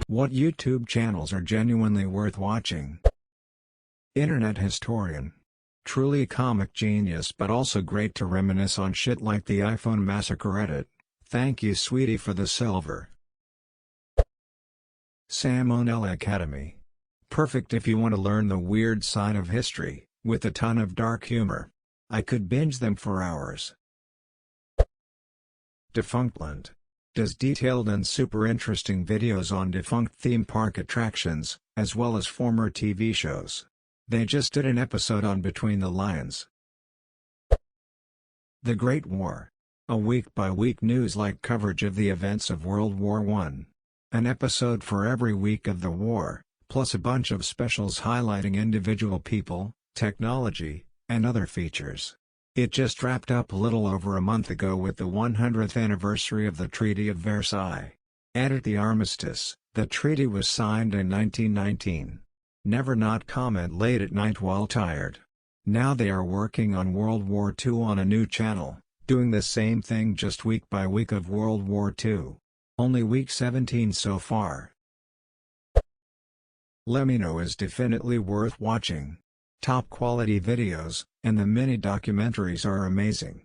What YouTube channels are genuinely worth watching? Internet historian. Truly a comic genius but also great to reminisce on shit like the iPhone massacre edit. Thank you sweetie for the silver. Salmonella Academy. Perfect if you want to learn the weird side of history, with a ton of dark humor. I could binge them for hours. Defunctland. Does detailed and super interesting videos on defunct theme park attractions, as well as former TV shows. They just did an episode on Between the Lions. The Great War. A week-by-week news-like coverage of the events of World War I. An episode for every week of the war, plus a bunch of specials highlighting individual people, technology, and other features. It just wrapped up a little over a month ago with the 100th anniversary of the Treaty of Versailles. Edit the armistice. The treaty was signed in 1919. Never not comment late at night while tired. Now they are working on World War II on a new channel, doing the same thing just week by week of World War II. Only week 17 so far. Lemino is definitely worth watching. Top quality videos, and the mini documentaries are amazing.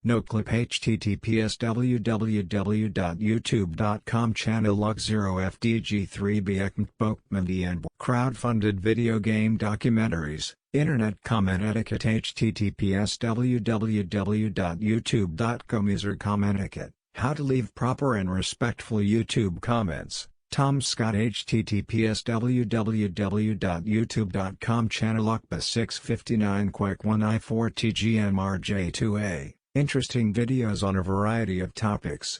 NoClip https www.youtube.com channel log 0 fdg3b and crowdfunded video game documentaries, internet comment etiquette https www.youtube.com user comment etiquette, how to leave proper and respectful YouTube comments. Tom Scott https www.youtube.com channel Okba 659 Quake 1i4 TGMRJ2A, interesting videos on a variety of topics.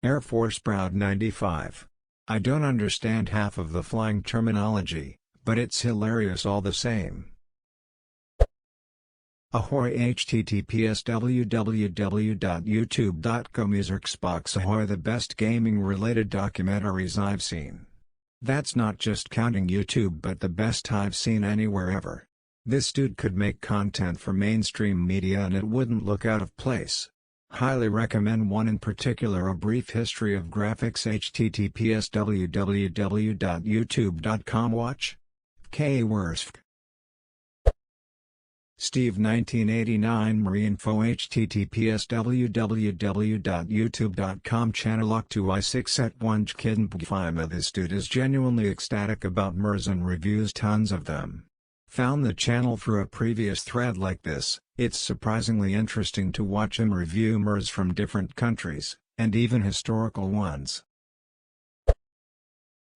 Air Force Proud 95. I don't understand half of the flying terminology, but it's hilarious all the same. Ahoy https www.youtube.com user Xbox Ahoy the best gaming related documentaries I've seen. That's not just counting YouTube but the best I've seen anywhere ever. This dude could make content for mainstream media and it wouldn't look out of place. Highly recommend one in particular, A Brief History of Graphics https www.youtube.com watch. K. Worsk. Steve 1989 Marinefo https www.youtube.com channel ok2i6 at 1 Kidnpfima. This dude is genuinely ecstatic about MERS and reviews tons of them. Found the channel through a previous thread like this. It's surprisingly interesting to watch him review MERS from different countries, and even historical ones.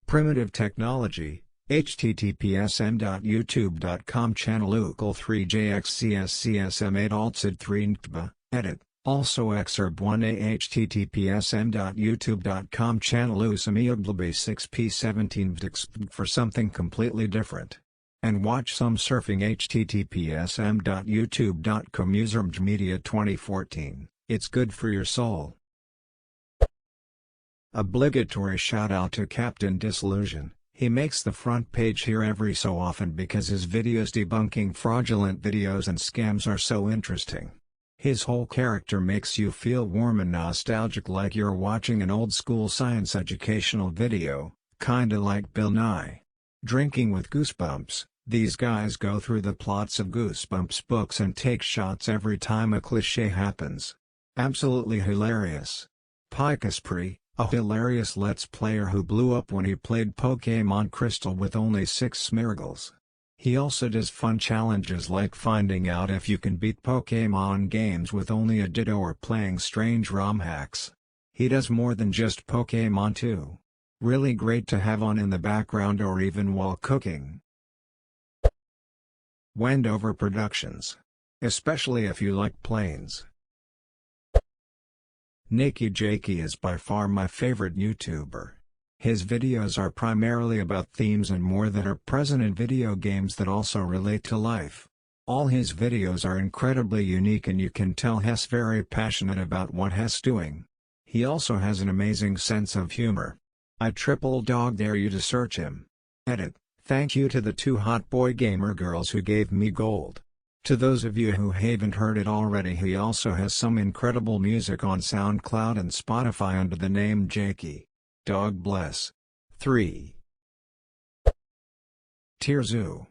Primitive Technology https m.youtube.com channel ukl3jxcscsm8 altsid3 ntba, edit, also exurb1a https m.youtube.com channel usamiogblb6p17 for something completely different. And watch some surfing https m.youtube.com usermjmedia 2014, it's good for your soul. Obligatory shout out to Captain Disillusion. He makes the front page here every so often because his videos debunking fraudulent videos and scams are so interesting. His whole character makes you feel warm and nostalgic like you're watching an old school science educational video, kinda like Bill Nye. Drinking with Goosebumps. These guys go through the plots of Goosebumps books and take shots every time a cliché happens. Absolutely hilarious. Pikaspri, a hilarious Let's Player who blew up when he played Pokémon Crystal with only 6 Smeargles. He also does fun challenges like finding out if you can beat Pokémon games with only a Ditto or playing strange ROM hacks. He does more than just Pokémon too. Really great to have on in the background or even while cooking. Wendover Productions. Especially if you like planes. Nicky Jakey is by far my favorite YouTuber. His videos are primarily about themes and more that are present in video games that also relate to life. All his videos are incredibly unique and you can tell he's very passionate about what he's doing. He also has an amazing sense of humor. I triple dog dare you to search him. Edit. Thank you to the 2 hot boy gamer girls who gave me gold. To those of you who haven't heard it already, he also has some incredible music on SoundCloud and Spotify under the name Jakey. Dog bless. 3. Tirzu.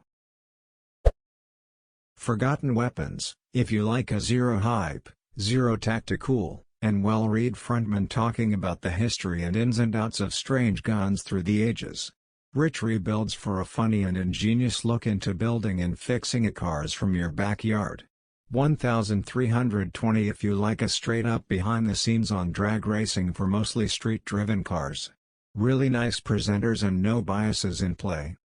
Forgotten Weapons. If you like a zero hype, zero tactical, and well-read frontman talking about the history and ins and outs of strange guns through the ages. Rich rebuilds for a funny and ingenious look into building and fixing a cars from your backyard. 1320 if you like a straight-up behind-the-scenes on drag racing for mostly street-driven cars. Really nice presenters and no biases in play.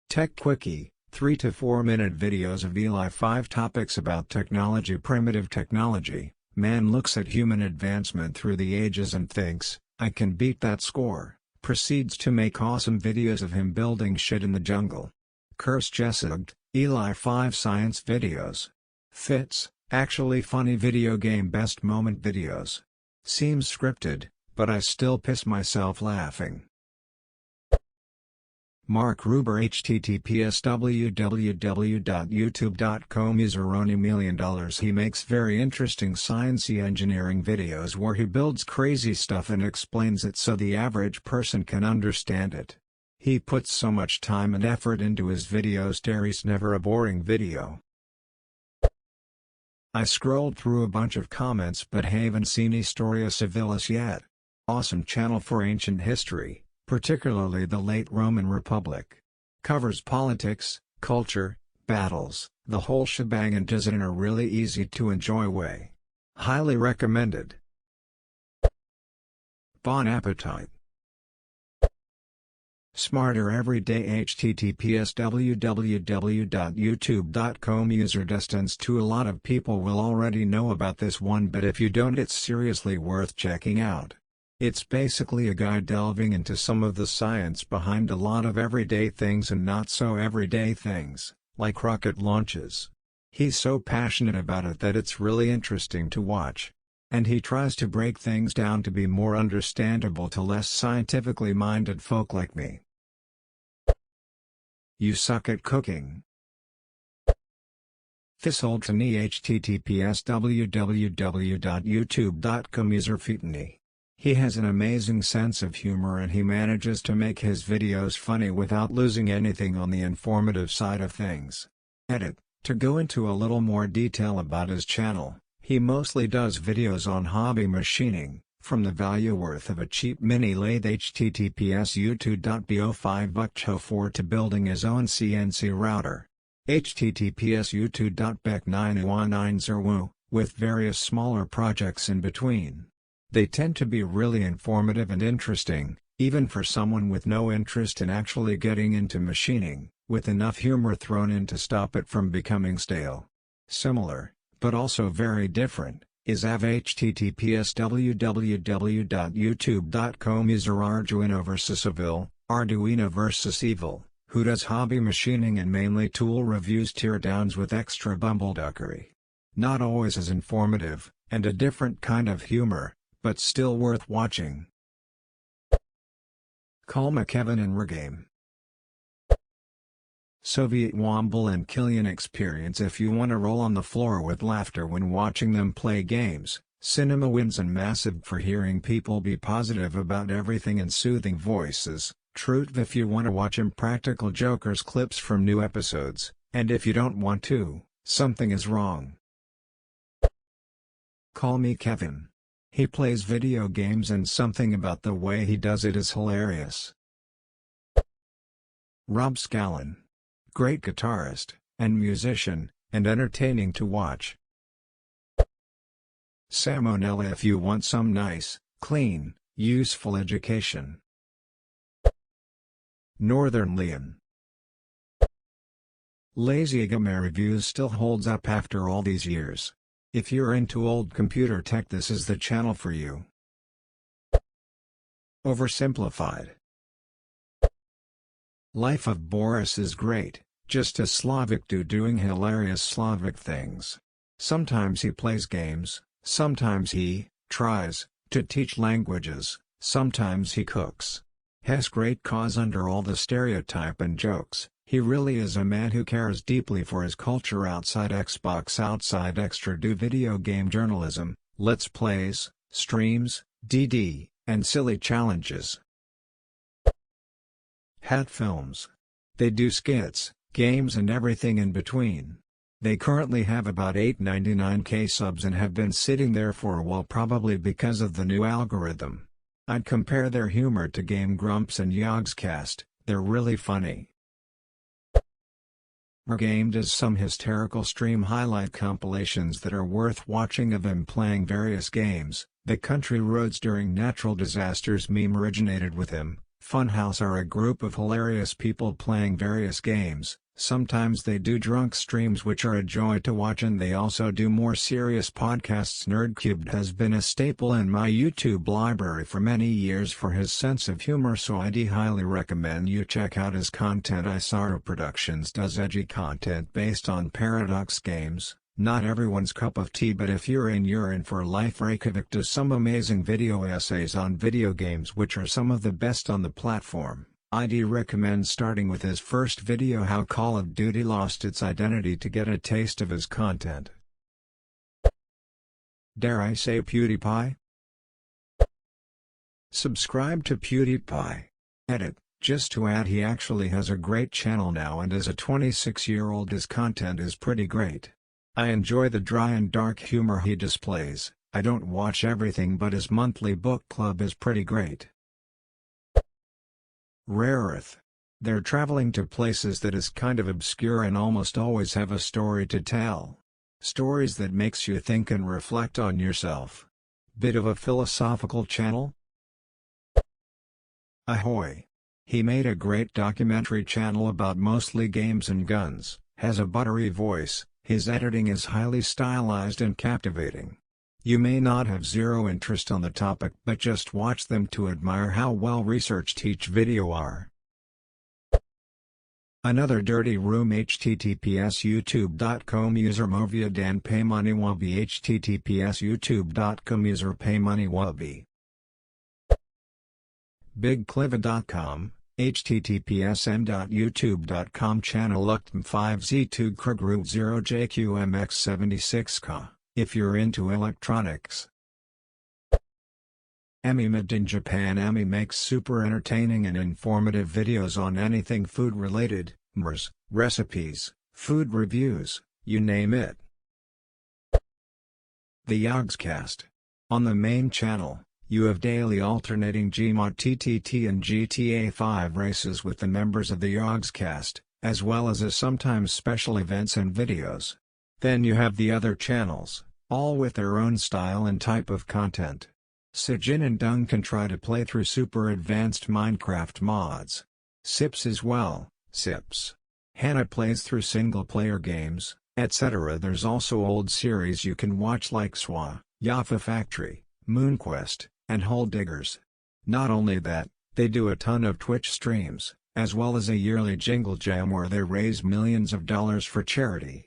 Tech Quickie, 3 to 4 minute videos of Eli 5 topics about technology. Primitive technology. Man looks at human advancement through the ages and thinks, I can beat that score. Proceeds to make awesome videos of him building shit in the jungle. Curse Jessugged, Eli 5 science videos. Fits, actually funny video game best moment videos. Seems scripted, but I still piss myself laughing. Mark Ruber https www.youtube.com user million dollars. He makes very interesting sciencey engineering videos where he builds crazy stuff and explains it so the average person can understand it. He puts so much time and effort into his videos, there's never a boring video. I scrolled through a bunch of comments but haven't seen Historia Civilis yet. Awesome channel for ancient history, particularly the late Roman Republic. Covers politics, culture, battles, the whole shebang, and does it in a really easy to enjoy way. Highly recommended. Bon Appetit. Smarter Everyday https www.youtube.com user distance to. A lot of people will already know about this one, but if you don't, it's seriously worth checking out. It's basically a guy delving into some of the science behind a lot of everyday things and not so everyday things, like rocket launches. He's so passionate about it that it's really interesting to watch. And he tries to break things down to be more understandable to less scientifically minded folk like me. You suck at cooking. This'Oltony https www.youtube.com user Fitany. He has an amazing sense of humor and he manages to make his videos funny without losing anything on the informative side of things. Edit. To go into a little more detail about his channel, he mostly does videos on hobby machining, from the value worth of a cheap mini lathe https youtube.bo5buckcho4 to building his own CNC router. https youtube.bec919zerwu, with various smaller projects in between. They tend to be really informative and interesting, even for someone with no interest in actually getting into machining, with enough humor thrown in to stop it from becoming stale. Similar, but also very different, is Av https www.youtube.com user Arduino vs Evil, Arduino vs Evil, who does hobby machining and mainly tool reviews teardowns with extra bumbleduckery. Not always as informative, and a different kind of humor, but still worth watching. Kalma Kevin and Regame. Soviet Womble and Killian experience. If you want to roll on the floor with laughter when watching them play games, Cinema Wins and Massive for hearing people be positive about everything and soothing voices, Truth if you want to watch Impractical Jokers clips from new episodes, and if you don't want to, something is wrong. Call Me Kevin. He plays video games and something about the way he does it is hilarious. Rob Scallon. Great guitarist, and musician, and entertaining to watch. Salmonella if you want some nice, clean, useful education. Northern Liam. Lazy Gamer Reviews still holds up after all these years. If you're into old computer tech, this is the channel for you. Oversimplified. Life of Boris is great, just a Slavic dude doing hilarious Slavic things. Sometimes he plays games, sometimes he tries to teach languages, sometimes he cooks. Has great cause under all the stereotype and jokes, He really is a man who cares deeply for his culture outside Xbox, outside extra do video game journalism, let's plays, streams, DD, and silly challenges. Hat Films. They do skits, games and everything in between. They currently have about 899k subs and have been sitting there for a while, probably because of the new algorithm. I'd compare their humor to Game Grumps and Yogscast, they're really funny. Game does some hysterical stream highlight compilations that are worth watching of him playing various games. The Country Roads During Natural Disasters meme originated with him. Funhouse are a group of hilarious people playing various games. Sometimes they do drunk streams which are a joy to watch, and they also do more serious podcasts. Nerdcubed has been a staple in my YouTube library for many years for his sense of humor, so I'd highly recommend you check out his content. Isaro Productions does edgy content based on Paradox games. Not everyone's cup of tea, but if you're in for life. Reykjavik does some amazing video essays on video games which are some of the best on the platform. I'd recommend starting with his first video, How Call of Duty Lost Its Identity, to get a taste of his content. Dare I say PewDiePie? Subscribe to PewDiePie. Edit. Just to add, he actually has a great channel now, and as a 26-year-old his content is pretty great. I enjoy the dry and dark humor he displays. I don't watch everything, but his monthly book club is pretty great. Rareth. They're traveling to places that is kind of obscure and almost always have a story to tell. Stories that makes you think and reflect on yourself. Bit of a philosophical channel? Ahoy. He made a great documentary channel about mostly games and guns, has a buttery voice, his editing is highly stylized and captivating. You may not have zero interest on the topic, but just watch them to admire how well researched each video are. Another Dirty Room. https youtube.com user Movia Dan Paymaniwabi https youtube.com user Paymaniwabi BigCliva.com https m.youtube.com channel Uctm5z2 Krugru 0 JQMX76K. If you're into electronics. Emi Made in Japan. Emi makes super entertaining and informative videos on anything food related, mers, recipes, food reviews, you name it. The Yogscast. On the main channel, you have daily alternating Gmod TTT and GTA 5 races with the members of the Yogscast, as well as sometimes special events and videos. Then you have the other channels, all with their own style and type of content. Sejin and Duncan try to play through super advanced Minecraft mods. Sips as well, Sips. Hannah plays through single-player games, etc. There's also old series you can watch like SWA, Jaffa Factory, MoonQuest, and Hole Diggers. Not only that, they do a ton of Twitch streams, as well as a yearly Jingle Jam where they raise millions of dollars for charity.